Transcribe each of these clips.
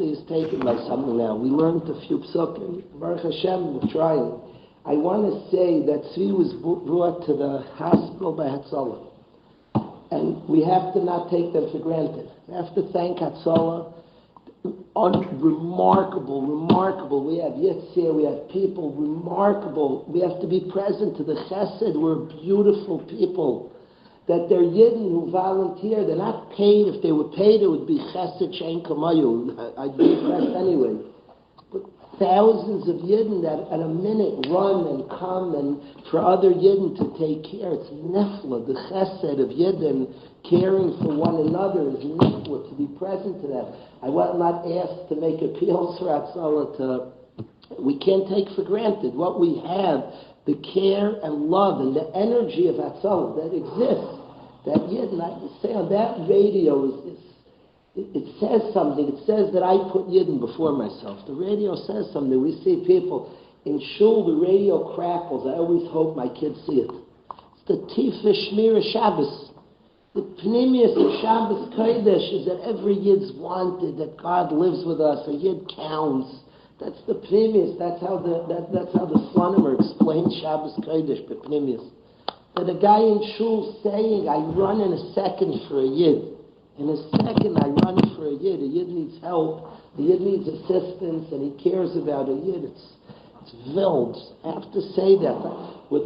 actually is taken by something now. We learned a few psukim. Baruch Hashem, we're trying. I want to say that Tzvi was brought to the hospital by Hatzolah. And we have to not take them for granted. We have to thank Hatzolah. Remarkable. We have Yitzhak, we have people, remarkable. We have to be present to the chesed. We're beautiful people. That they're Yidden who volunteer. They're not paid. If they were paid, it would be chesed shein kamayu. I'd be impressed anyway. But thousands of Yidden that at a minute run and come and for other Yidden to take care. It's nefla. The chesed of Yidden caring for one another is nefla, to be present to them. I was not asked to make appeals for Hatzolah. We can't take for granted what we have, the care and love and the energy of Hatzolah that exists. That Yidden, I say on that radio, it says something. It says that I put Yidden before myself. The radio says something. We see people in shul, the radio crackles. I always hope my kids see it. It's the Tifa Shmira Shabbos. The Pnimius of Shabbos Kodesh is that every Yid's wanted, that God lives with us, a Yid counts. That's the Pnimius. That's how the Slonimer explains Shabbos Kodesh, the Pnimius. That a guy in shul saying, I run in a second for a Yid. In a second, I run for a Yid. A Yid needs help. The Yid needs assistance, and he cares about a Yid. It's wild. I have to say that. We're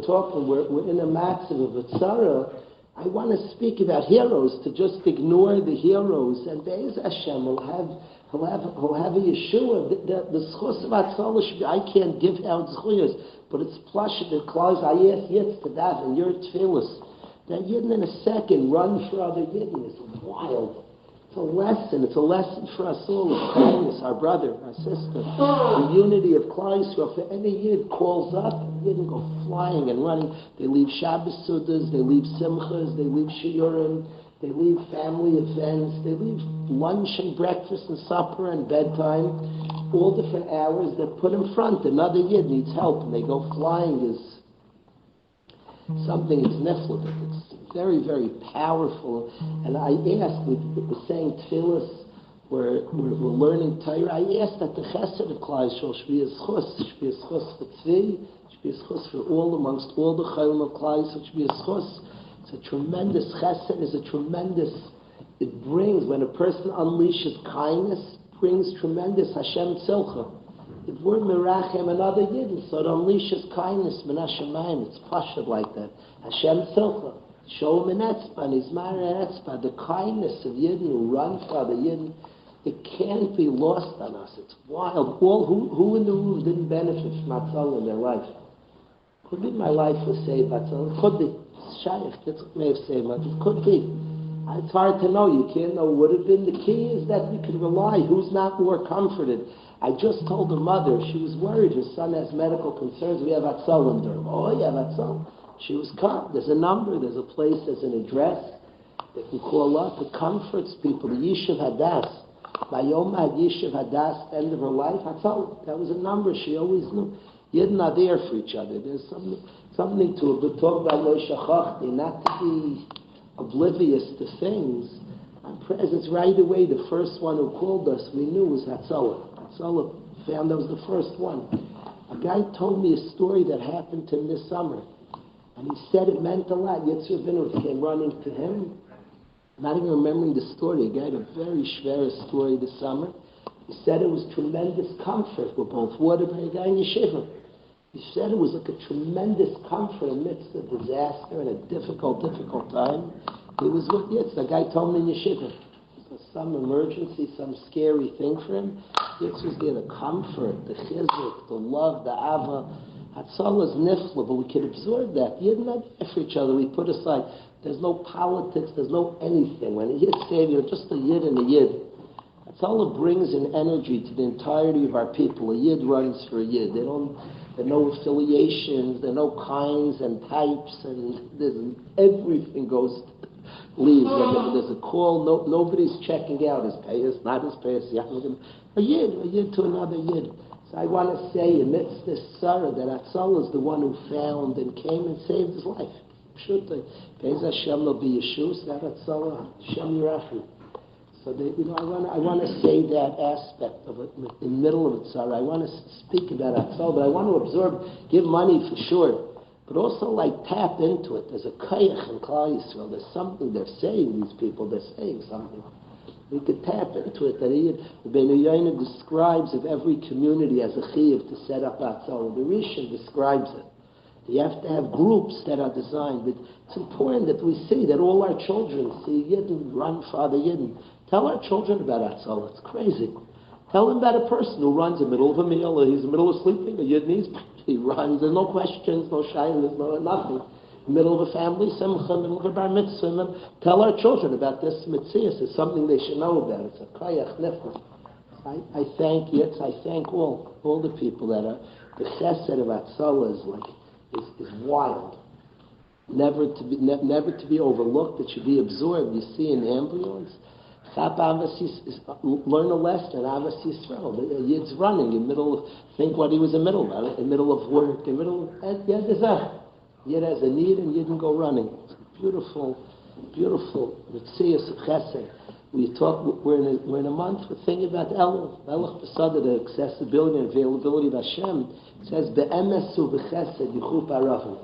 in a massive of a tzara. I want to speak about heroes, to just ignore the heroes, and Be'ez Hashem will have a Yeshua. The schus of Hatzolah should be, I can't give out zchuyos, but it's plush, the clause, I ask Yitz to that, and your tefillas. That Yidden in a second run for other Yidden is wild. It's a lesson for us all, of kindness, our brother, our sister, the unity of Klal Yisrael. If any Yid calls up, Yidden go flying and running. They leave Shabbos Sudas, they leave Simchas, they leave Shiurim, they leave family events, they leave lunch and breakfast and supper and bedtime, all different hours. They're put in front. Another Yid needs help, and they go flying. Is something, it's nefla. It's very, very powerful. And I asked, we're saying tefillas, we're learning Torah. I asked that the chesed of Klal Yisrael should be a schus for Tzvi, should be a schus for all, amongst all the chayim of Klal Yisrael, should be a schus. It's a tremendous chesed, it brings, when a person unleashes kindness, brings tremendous Hashem tzilcha. If we're merachem another Yidden, so it unleashes kindness, min hashemayim, it's pashut like that. Hashem tzilcha. Show him an etzba, and he's married etzba. The kindness of Yidden who run for the Yidden, it can't be lost on us. It's wild. All who in the room didn't benefit from Hatzolah in their life? Could be my life was saved by Hatzolah. It could be. Shaykh, that's what may have saved my life. It could be. It's hard to know. You can't know. Would have been. The key is that we can rely. Who's not more comforted? I just told her mother, she was worried. Her son has medical concerns. We have Hatzolah in Durham. Oh, yeah, Hatzolah. She was calm. There's a number, there's a place, there's an address. They can call up. It comforts people. The Yishuv Hadass. Bayoma had Yishuv Hadass, end of her life. Hatzolah. That was a number she always knew. Yidden are there for each other. There's something to it. But talk about Lo Shachachti, not to be oblivious to things. Our presence right away, the first one who called us, we knew was Hatzolah. Hatzolah found that was the first one. A guy told me a story that happened to him this summer. And he said it meant a lot. Yitzhak Vinod came running to him. Not even remembering the story. A guy had a very schwer story this summer. He said it was tremendous comfort. We're both Waterbury, a guy in Yeshiva. He said it was like a tremendous comfort amidst a disaster and a difficult time. He was with Yitzhak. The guy told me in Yeshiva. Some emergency, some scary thing for him. Yitzhak was there, the comfort, the chizuk, the love, the ava. Hatzolah is nifla, but we can absorb that. Yidden not there for each other. We put aside. There's no politics. There's no anything. When a Yid saves you, just a Yid and a Yid. Hatzolah brings an energy to the entirety of our people. A Yid runs for a Yid. There are no affiliations. There are no kinds and types, and everything goes leaves. When there's a call, nobody's checking out his payers, not his payers. A Yid to another Yid. So I want to say, amidst this sorrow, that Hatzolah is the one who found and came and saved his life. Pshuta. Be'ez Hashem lo be Yeshua, that Hatzolah, Hashem Yirachim. So I want to say that aspect of it in the middle of it. Sorry, I want to speak about Hatzolah, but I want to absorb, give money for sure, but also like tap into it. There's a koyach in Klal Yisrael. There's something they're saying. These people, they're saying something. We could tap into it. That Rabbeinu Yoina describes of every community as a chiyuv to set up Hatzolah. The Rishon describes it. You have to have groups that are designed. But it's important that we see that all our children see Yidden, run Father Yidden. Tell our children about Hatzolah. It's crazy. Tell them about a person who runs in the middle of a meal, or he's in the middle of sleeping, a Yidden, he runs. There's no questions, no shaylas, no nothing. Middle of a family simcha, middle of a bar mitzvah. Tell our children about this mitzvah. It's something they should know about. It's a koyach nefesh. I thank Yitz. I thank all the people that are the chesed of Hatzolah is wild. Never to be overlooked. It should be absorbed. You see in the ambulance, learn a lesson. Avas Yisrael. The Yid's running in middle of, think what he was in middle of. In middle of work. In middle of Yid has a need and Yidden go running. It's beautiful, beautiful. Mitzias Chesed. We're in a month. We're thinking about Elul Pesada, the accessibility and availability of Hashem. It says be'emesu v'chesed yichup aravu.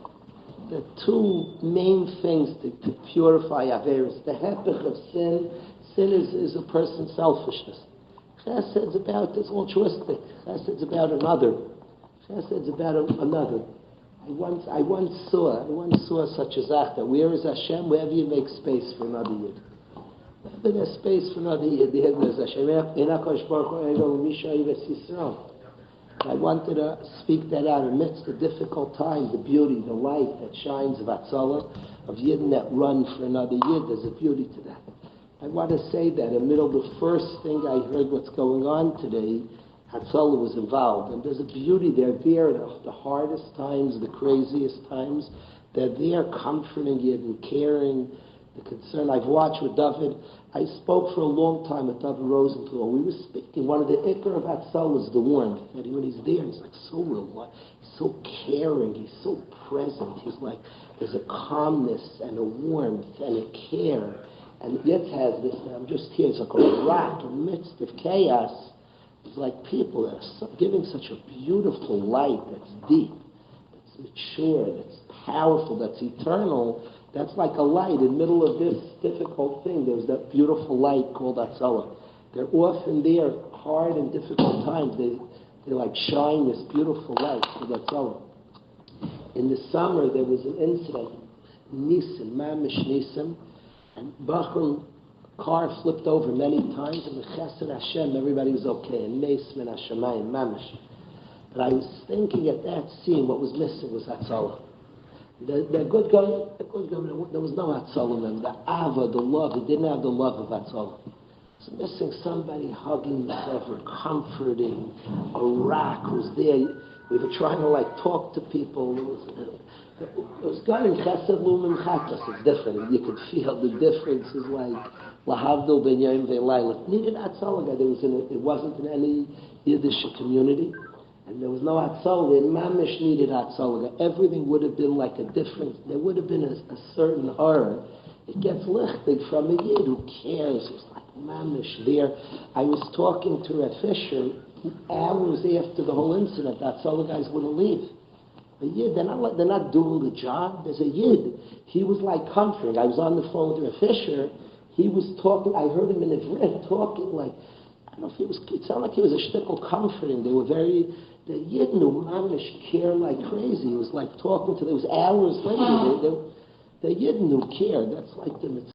The two main things to purify Averis. The hepech of sin. Sin is a person's selfishness. Chesed's about, it's altruistic. Chesed's about another. Chesed's about another. I once saw such a zach. Where is Hashem? Wherever you make space for another Yid. Wherever there's space for another Yid, there's Hashem. I wanted to speak that out amidst the difficult times, the beauty, the light that shines of Hatzolah, of Yidden that run for another Yid. There's a beauty to that. I want to say that in the middle of the first thing I heard what's going on today, Hatzolah was involved, and there's a beauty. They're there at the hardest times, the craziest times. They're there comforting Yidden, caring, the concern. I've watched with David. I spoke for a long time with David Rosenthal. We were speaking. One of the ikar of Hatzolah is the warmth. That when he's there, he's like so real, he's so caring, he's so present. He's like, there's a calmness and a warmth and a care. And Yitz has this, I'm just here, it's like a rock in the midst of chaos. It's like people that are giving such a beautiful light that's deep, that's mature, that's powerful, that's eternal. That's like a light in the middle of this difficult thing. There's that beautiful light called Hatzolah. They're often there, hard and difficult times. They like shine this beautiful light called Hatzolah. In the summer, there was an incident, Nisim, Mamish Nisim, and Bachram car flipped over many times, and the Chesed Hashem, everybody was okay, and Neis Min Hashemayim, Mamish. But I was thinking at that scene, what was missing was Hatzolah. The good guy, there was no Hatzolah in them. The Ava, the love, he didn't have the love of Hatzolah. It's missing somebody hugging the sever, comforting, a rock who's there. We were trying to talk to people. It was God in Chesed, Lum, and Chatas. It's different. You could feel the difference is like Lahavdil Ben Yom Ve'Layla. It needed Hatzolah. It wasn't in any Yiddish community. And there was no Hatzolah. Mamish needed Hatzolah. Everything would have been like a difference. There would have been a certain horror. It gets lichtig from a Yid who cares. It's like Mamish there. I was talking to Rav Fisher hours after the whole incident. Hatzolah guys wouldn't leave. A Yid, they're not doing the job. There's a Yid. He was like comforting. I was on the phone with Rav Fisher. He was talking. I heard him in Ivrit talking like, I don't know if it sounded like he was a shtickle comforting. They were the Yid knew Mamish care like crazy. He was like talking to them. It was hours later. The Yid knew care. That's like the mitzvah.